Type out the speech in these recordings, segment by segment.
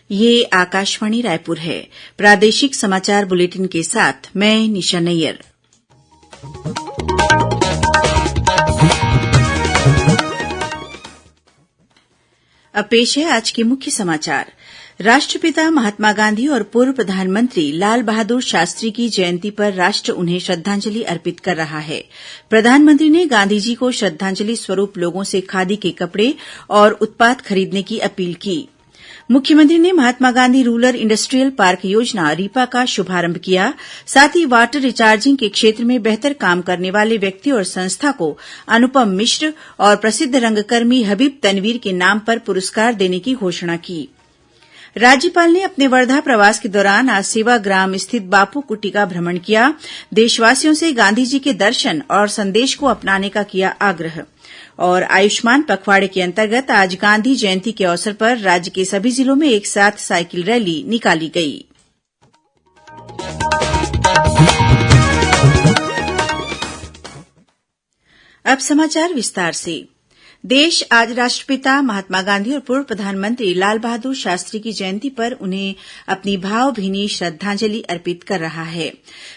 ये आकाशवाणी रायपुर है। प्रादेशिक समाचार बुलेटिन के साथ मैं निशा नैयर। अब पेश है आज के मुख्य समाचार। राष्ट्रपिता महात्मा गांधी और पूर्व प्रधानमंत्री लाल बहादुर शास्त्री की जयंती पर राष्ट्र उन्हें श्रद्धांजलि अर्पित कर रहा है। प्रधानमंत्री ने गांधी जी को श्रद्धांजलि स्वरूप लोगों से खादी के कपड़े और उत्पाद खरीदने की अपील की। मुख्यमंत्री ने Mahatma Gandhi rural industrial park योजना रीपा का शुभारंभ किया। साथ ही वाटर रिचार्जिंग के क्षेत्र में बेहतर काम करने वाले व्यक्ति और संस्था को अनुपम मिश्र और प्रसिद्ध रंगकर्मी हबीब तनवीर के नाम पर पुरस्कार देने की घोषणा की। राज्यपाल ने अपने वर्धा प्रवास के दौरान आज सेवाग्राम स्थित बापू कुटी का भ्रमण किया। देशवासियों से गांधी जी के दर्शन और संदेश को अपनाने का किया आग्रह। और आयुष्मान पखवाड़े के अंतर्गत आज गांधी जयंती के अवसर पर राज्य के सभी जिलों में एक साथ साइकिल रैली निकाली गई। अब समाचार विस्तार से। देश आज राष्ट्रपिता महात्मा गांधी और पूर्व प्रधानमंत्री लाल बहादुर शास्त्री की जयंती पर उन्हें अपनी भावभीनी श्रद्धांजलि अर्पित कर रहा है।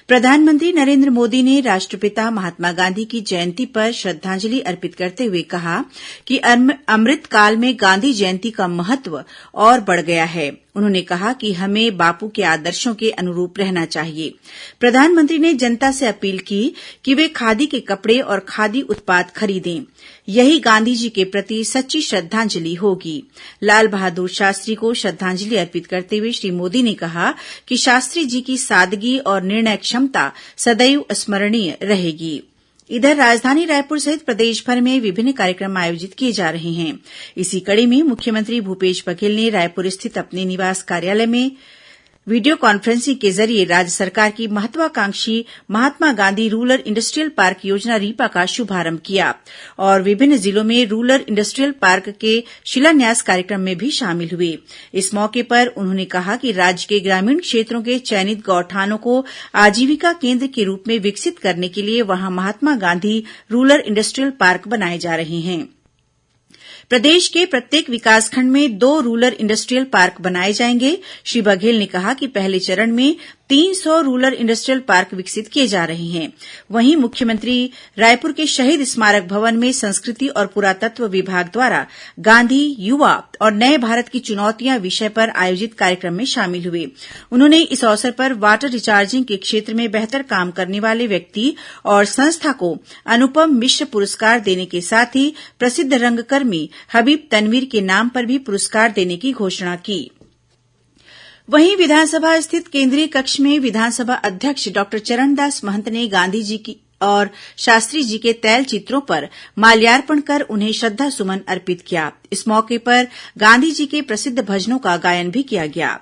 प्रधानमंत्री नरेन्द्र मोदी ने राष्ट्रपिता महात्मा गांधी की जयंती पर श्रद्धांजलि अर्पित करते हुए कहा कि अमृत काल में गांधी जयंती का महत्व और बढ़ गया है। उन्होंने कहा कि हमें बापू के आदर्शों के अनुरूप रहना चाहिए। प्रधानमंत्री ने जनता से अपील की कि वे खादी के कपड़े और खादी उत्पाद खरीदें। यही गांधी जी के प्रति सच्ची श्रद्धांजलि होगी। लाल बहादुर शास्त्री को श्रद्धांजलि अर्पित करते हुए श्री मोदी ने कहा कि शास्त्री जी की सादगी और निर्णय क्षमता सदैव स्मरणीय रहेगी। इधर राजधानी रायपुर सहित प्रदेशभर में विभिन्न कार्यक्रम आयोजित किए जा रहे हैं। इसी कड़ी में मुख्यमंत्री भूपेश बघेल ने रायपुर स्थित अपने निवास कार्यालय में वीडियो कॉन्फ्रेंसिंग के जरिए राज्य सरकार की महत्वाकांक्षी Mahatma Gandhi rural industrial park योजना रीपा का शुभारंभ किया और विभिन्न जिलों में रूरल इंडस्ट्रियल पार्क के शिलान्यास कार्यक्रम में भी शामिल हुए। इस मौके पर उन्होंने कहा कि राज्य के ग्रामीण क्षेत्रों के चयनित गौठानों को आजीविका केन्द्र के रूप में विकसित करने के लिए वहां Mahatma Gandhi rural industrial park बनाए जा रहे हैं। प्रदेश के प्रत्येक विकासखंड में 2 रूरल इंडस्ट्रियल पार्क बनाए जाएंगे। श्री बघेल ने कहा कि पहले चरण में 300 रूरल इंडस्ट्रियल पार्क विकसित किए जा रहे हैं। वहीं मुख्यमंत्री रायपुर के शहीद स्मारक भवन में संस्कृति और पुरातत्व विभाग द्वारा गांधी, युवा और नए भारत की चुनौतियां विषय पर आयोजित कार्यक्रम में शामिल हुए। उन्होंने इस अवसर पर वाटर रिचार्जिंग के क्षेत्र में बेहतर काम करने वाले व्यक्ति और संस्था को अनुपम मिश्र पुरस्कार देने के साथ ही प्रसिद्ध रंगकर्मी हबीब तनवीर के नाम पर भी पुरस्कार देने की घोषणा की। वहीं विधानसभा स्थित केंद्रीय कक्ष में विधानसभा अध्यक्ष डॉक्टर चरणदास महंत ने गांधी जी की और शास्त्री जी के तैल चित्रों पर माल्यार्पण कर उन्हें श्रद्धा सुमन अर्पित किया। इस मौके पर गांधी जी के प्रसिद्ध भजनों का गायन भी किया गया।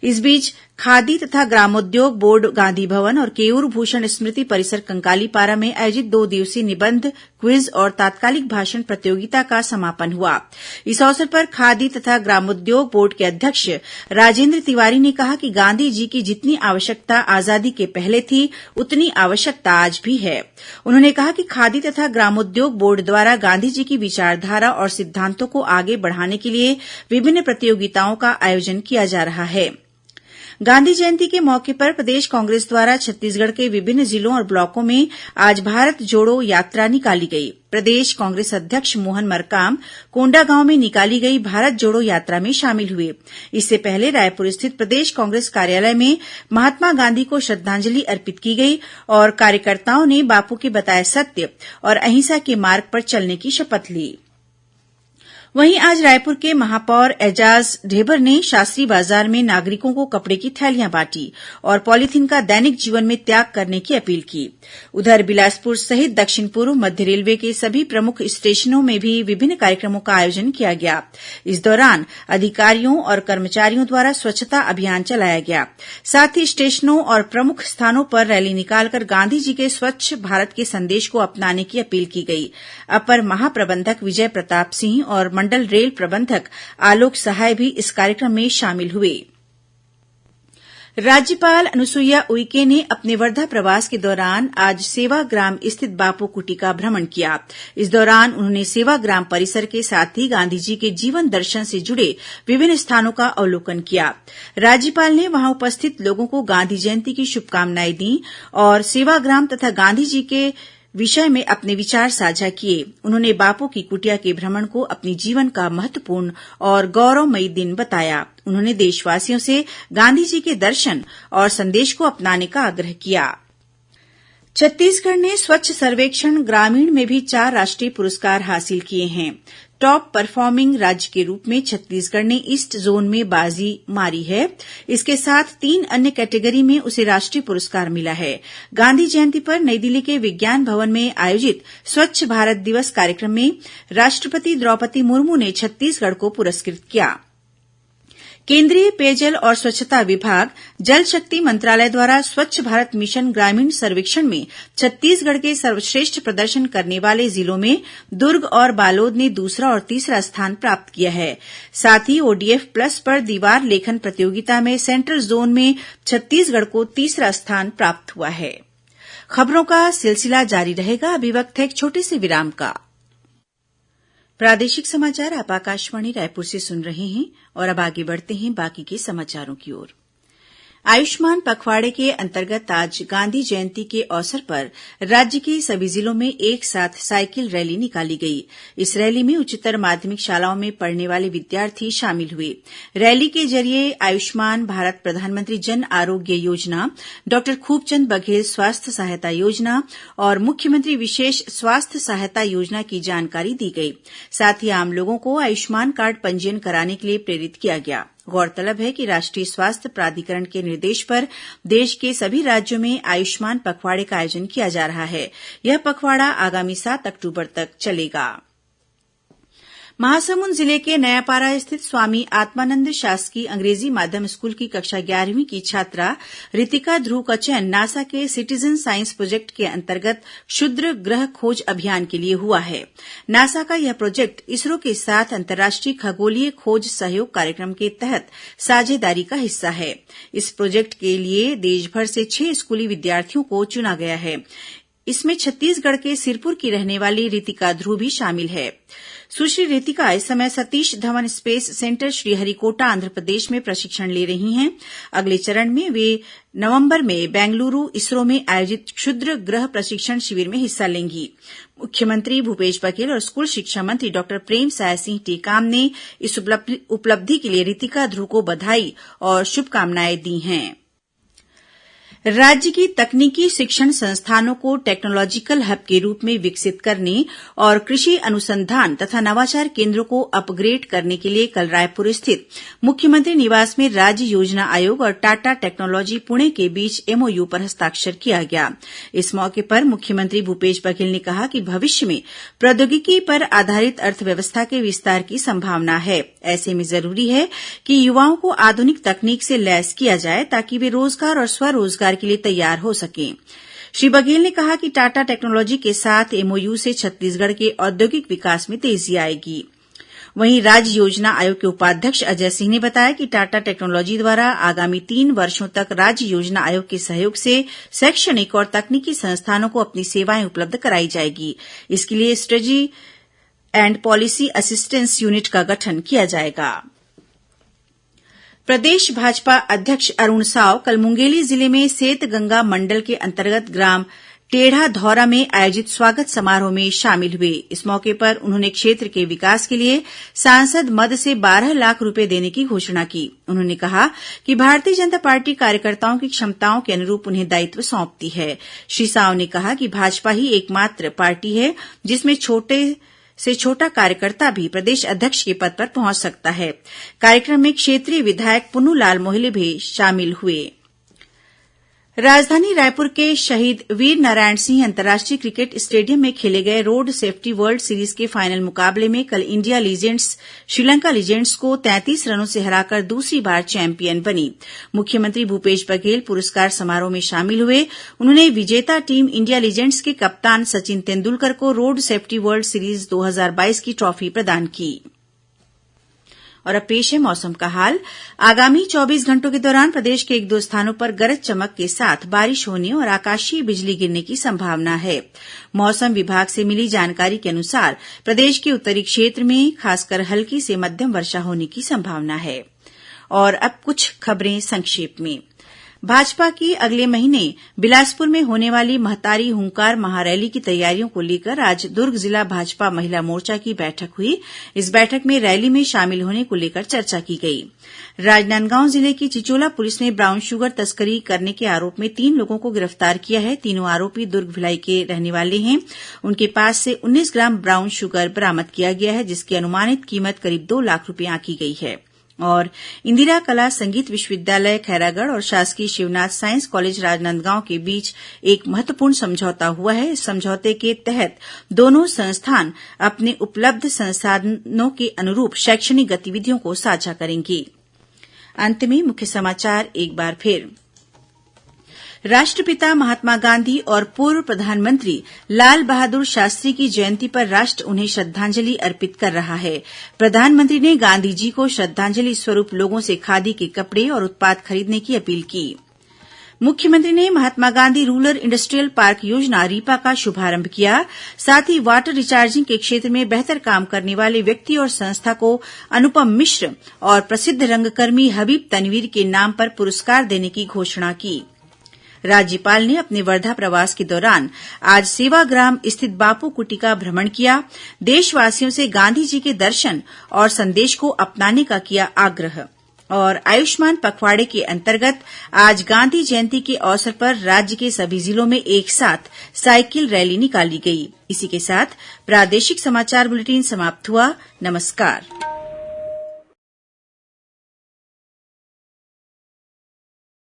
इस बीच खादी तथा ग्रामोद्योग बोर्ड गांधी भवन और केयूर भूषण स्मृति परिसर कंकालीपारा में आयोजित 2 दिवसीय निबंध, क्विज और तात्कालिक भाषण प्रतियोगिता का समापन हुआ। इस अवसर पर खादी तथा ग्रामोद्योग बोर्ड के अध्यक्ष राजेंद्र तिवारी ने कहा कि गांधी जी की जितनी आवश्यकता आजादी के पहले थी, उतनी आवश्यकता आज भी है। उन्होंने कहा कि खादी तथा ग्रामोद्योग बोर्ड द्वारा गांधी जी की विचारधारा और सिद्धांतों को आगे बढ़ाने के लिए विभिन्न प्रतियोगिताओं का आयोजन किया जा रहा है। गांधी जयंती के मौके पर प्रदेश कांग्रेस द्वारा छत्तीसगढ़ के विभिन्न जिलों और ब्लॉकों में आज भारत जोड़ो यात्रा निकाली गई। प्रदेश कांग्रेस अध्यक्ष मोहन मरकाम कोंडागांव में निकाली गई भारत जोड़ो यात्रा में शामिल हुए। इससे पहले रायपुर स्थित प्रदेश कांग्रेस कार्यालय में महात्मा गांधी को श्रद्धांजलि अर्पित की गई और कार्यकर्ताओं ने बापू के बताए सत्य और अहिंसा के मार्ग पर चलने की शपथ ली। वहीं आज रायपुर के महापौर एजाज ढेबर ने शास्त्री बाजार में नागरिकों को कपड़े की थैलियां बांटी और पॉलीथीन का दैनिक जीवन में त्याग करने की अपील की। उधर बिलासपुर सहित दक्षिण पूर्व मध्य रेलवे के सभी प्रमुख स्टेशनों में भी विभिन्न कार्यक्रमों का आयोजन किया गया। इस दौरान अधिकारियों और कर्मचारियों द्वारा स्वच्छता अभियान चलाया गया। साथ ही स्टेशनों और प्रमुख स्थानों पर रैली निकालकर गांधी जी के स्वच्छ भारत के संदेश को अपनाने की अपील की गई। अपर महाप्रबंधक विजय प्रताप सिंह और मंडल रेल प्रबंधक आलोक सहाय भी इस कार्यक्रम में शामिल हुए। राज्यपाल अनुसुईया उइके ने अपने वर्धा प्रवास के दौरान आज सेवाग्राम स्थित बापू कुटी का भ्रमण किया। इस दौरान उन्होंने सेवाग्राम परिसर के साथ ही गांधी जी के जीवन दर्शन से जुड़े विभिन्न स्थानों का अवलोकन किया। राज्यपाल ने वहां उपस्थित लोगों को गांधी जयंती की शुभकामनाएं दी और सेवाग्राम तथा गांधी जी के विषय में अपने विचार साझा किए। उन्होंने बापू की कुटिया के भ्रमण को अपने जीवन का महत्वपूर्ण और गौरवमयी दिन बताया। उन्होंने देशवासियों से गांधी जी के दर्शन और संदेश को अपनाने का आग्रह किया। छत्तीसगढ़ ने स्वच्छ सर्वेक्षण ग्रामीण में भी 4 राष्ट्रीय पुरस्कार हासिल किए हैं। टॉप परफॉर्मिंग राज्य के रूप में छत्तीसगढ़ ने ईस्ट जोन में बाजी मारी है। इसके साथ 3 अन्य कैटेगरी में उसे राष्ट्रीय पुरस्कार मिला है। गांधी जयंती पर नई दिल्ली के विज्ञान भवन में आयोजित स्वच्छ भारत दिवस कार्यक्रम में राष्ट्रपति द्रौपदी मुर्मू ने छत्तीसगढ़ को पुरस्कृत किया। केंद्रीय पेयजल और स्वच्छता विभाग, जल शक्ति मंत्रालय द्वारा स्वच्छ भारत मिशन ग्रामीण सर्वेक्षण में छत्तीसगढ़ के सर्वश्रेष्ठ प्रदर्शन करने वाले जिलों में दुर्ग और बालोद ने दूसरा और तीसरा स्थान प्राप्त किया है। साथ ही ओडीएफ प्लस पर दीवार लेखन प्रतियोगिता में सेंट्रल जोन में छत्तीसगढ़ को तीसरा स्थान प्राप्त हुआ है। खबरों का सिलसिला जारी रहेगा। अभी वक्त है एक छोटे से विराम का। प्रादेशिक समाचार आप आकाशवाणी रायपुर से सुन रहे हैं और अब आगे बढ़ते हैं बाकी के समाचारों की ओर। आयुष्मान पखवाड़े के अंतर्गत आज गांधी जयंती के अवसर पर राज्य के सभी जिलों में एक साथ साइकिल रैली निकाली गई। इस रैली में उच्चतर माध्यमिक शालाओं में पढ़ने वाले विद्यार्थी शामिल हुए। रैली के जरिये आयुष्मान भारत प्रधानमंत्री जन आरोग्य योजना, डॉक्टर खूबचंद बघेल स्वास्थ्य सहायता योजना और मुख्यमंत्री विशेष स्वास्थ्य सहायता योजना की जानकारी दी गई। साथ ही आम लोगों को आयुष्मान कार्ड पंजीयन कराने के लिए प्रेरित किया गया। गौरतलब है कि राष्ट्रीय स्वास्थ्य प्राधिकरण के निर्देश पर देश के सभी राज्यों में आयुष्मान पखवाड़े का आयोजन किया जा रहा है। यह पखवाड़ा आगामी 7 अक्टूबर तक चलेगा। महासमुंद जिले के नयापारा स्थित स्वामी आत्मानंद शासकीय अंग्रेजी माध्यम स्कूल की कक्षा 11वीं की छात्रा रितिका ध्रुव का चयन नासा के सिटीजन साइंस प्रोजेक्ट के अंतर्गत क्षुद्र ग्रह खोज अभियान के लिए हुआ है। नासा का यह प्रोजेक्ट इसरो के साथ अंतर्राष्ट्रीय खगोलीय खोज सहयोग कार्यक्रम के तहत साझेदारी का हिस्सा है। इस प्रोजेक्ट के लिए देशभर से 6 स्कूली विद्यार्थियों को चुना गया है। इसमें छत्तीसगढ़ के सिरपुर की रहने वाली रितिका ध्रुव भी शामिल है। सुश्री रितिका इस समय सतीश धवन स्पेस सेंटर श्रीहरिकोटा आंध्र प्रदेश में प्रशिक्षण ले रही हैं। अगले चरण में वे नवंबर में बेंगलुरु इसरो में आयोजित क्षुद्र ग्रह प्रशिक्षण शिविर में हिस्सा लेंगी। मुख्यमंत्री भूपेश बघेल और स्कूल शिक्षा मंत्री डॉक्टर प्रेमसाय सिंह टेकाम ने इस उपलब्धि के लिए रितिका ध्रुव को बधाई और शुभकामनाएं दी हैं। राज्य की तकनीकी शिक्षण संस्थानों को टेक्नोलॉजिकल हब के रूप में विकसित करने और कृषि अनुसंधान तथा नवाचार केन्द्रों को अपग्रेड करने के लिए कल रायपुर स्थित मुख्यमंत्री निवास में राज्य योजना आयोग और टाटा टेक्नोलॉजी पुणे के बीच एमओयू पर हस्ताक्षर किया गया। इस मौके पर मुख्यमंत्री भूपेश बघेल ने कहा कि भविष्य में प्रौद्योगिकी पर आधारित अर्थव्यवस्था के विस्तार की संभावना है। ऐसे में जरूरी है कि युवाओं को आधुनिक तकनीक से लैस किया जाए ताकि वे रोजगार और स्वरोजगार के लिए तैयार हो सकें। श्री बघेल ने कहा कि टाटा टेक्नोलॉजी के साथ एमओयू से छत्तीसगढ़ के औद्योगिक विकास में तेजी आएगी। वहीं राज्य योजना आयोग के उपाध्यक्ष अजय सिंह ने बताया कि टाटा टेक्नोलॉजी द्वारा आगामी 3 वर्षों तक राज्य योजना आयोग के सहयोग से शैक्षणिक और तकनीकी संस्थानों को अपनी सेवाएं उपलब्ध कराई जाएगी। इसके लिए strategy and policy assistance unit का गठन किया जाएगा। प्रदेश भाजपा अध्यक्ष अरूण साव कल मुंगेली जिले में सेतगंगा मंडल के अंतर्गत ग्राम टेढ़ा धौरा में आयोजित स्वागत समारोह में शामिल हुए। इस मौके पर उन्होंने क्षेत्र के विकास के लिए सांसद मद से 12 लाख रूपये देने की घोषणा की। उन्होंने कहा कि भारतीय जनता पार्टी कार्यकर्ताओं की क्षमताओं के अनुरूप उन्हें दायित्व सौंपती है। श्री साव ने कहा कि भाजपा ही एकमात्र पार्टी है जिसमें छोटे से छोटा कार्यकर्ता भी प्रदेश अध्यक्ष के पद पर पहुंच सकता है। कार्यक्रम में क्षेत्रीय विधायक पुन्नूलाल मोहिले भी शामिल हुए। राजधानी रायपुर के शहीद वीरनारायण सिंह अंतर्राष्ट्रीय क्रिकेट स्टेडियम में खेले गए रोड सेफ्टी वर्ल्ड सीरीज के फाइनल मुकाबले में कल इंडिया लीजेंड्स श्रीलंका लीजेंड्स को 33 रनों से हराकर दूसरी बार चैंपियन बनी। मुख्यमंत्री भूपेश बघेल पुरस्कार समारोह में शामिल हुए। उन्होंने विजेता टीम इंडिया लीजेंड्स के कप्तान सचिन तेंदुलकर को रोड सेफ्टी वर्ल्ड सीरीज 2022 की ट्रॉफी प्रदान की। और अब पेश है मौसम का हाल। आगामी 24 घंटों के दौरान प्रदेश के 1-2 स्थानों पर गरज चमक के साथ बारिश होने और आकाशीय बिजली गिरने की संभावना है। मौसम विभाग से मिली जानकारी के अनुसार प्रदेश के उत्तरी क्षेत्र में खासकर हल्की से मध्यम वर्षा होने की संभावना है। और अब कुछ खबरें संक्षेप में। भाजपा की अगले महीने बिलासपुर में होने वाली महतारी हुंकार महारैली की तैयारियों को लेकर आज दुर्ग जिला भाजपा महिला मोर्चा की बैठक हुई। इस बैठक में रैली में शामिल होने को लेकर चर्चा की गई। राजनांदगांव जिले की चिचोला पुलिस ने ब्राउन शुगर तस्करी करने के आरोप में 3 लोगों को गिरफ्तार किया है। तीनों आरोपी दुर्ग भिलाई के रहने वाले हैं। उनके पास से 19 ग्राम ब्राउन शुगर बरामद किया गया है, जिसकी अनुमानित कीमत करीब 2 लाख रूपये आंकी गई है। और इंदिरा कला संगीत विश्वविद्यालय खैरागढ़ और शासकीय शिवनाथ साइंस कॉलेज राजनांदगांव के बीच एक महत्वपूर्ण समझौता हुआ है। इस समझौते के तहत दोनों संस्थान अपने उपलब्ध संसाधनों के अनुरूप शैक्षणिक गतिविधियों को साझा करेंगी। अंत में मुख्य समाचार एक बार फिर। राष्ट्रपिता महात्मा गांधी और पूर्व प्रधानमंत्री लाल बहादुर शास्त्री की जयंती पर राष्ट्र उन्हें श्रद्धांजलि अर्पित कर रहा है। प्रधानमंत्री ने गांधी जी को श्रद्धांजलि स्वरूप लोगों से खादी के कपड़े और उत्पाद खरीदने की अपील की। मुख्यमंत्री ने Mahatma Gandhi rural industrial park योजना रीपा का शुभारंभ किया। साथ ही वाटर रिचार्जिंग के क्षेत्र में बेहतर काम करने वाले व्यक्ति और संस्था को अनुपम मिश्र और प्रसिद्ध रंगकर्मी हबीब तनवीर के नाम पर पुरस्कार देने की घोषणा की। राज्यपाल ने अपने वर्धा प्रवास के दौरान आज सेवाग्राम स्थित बापू कुटी का भ्रमण किया। देशवासियों से गांधी जी के दर्शन और संदेश को अपनाने का किया आग्रह। और आयुष्मान पखवाड़े के अंतर्गत आज गांधी जयंती के अवसर पर राज्य के सभी जिलों में एक साथ साइकिल रैली निकाली गई। इसी के साथ प्रादेशिक समाचार बुलेटिन समाप्त हुआ। नमस्कार।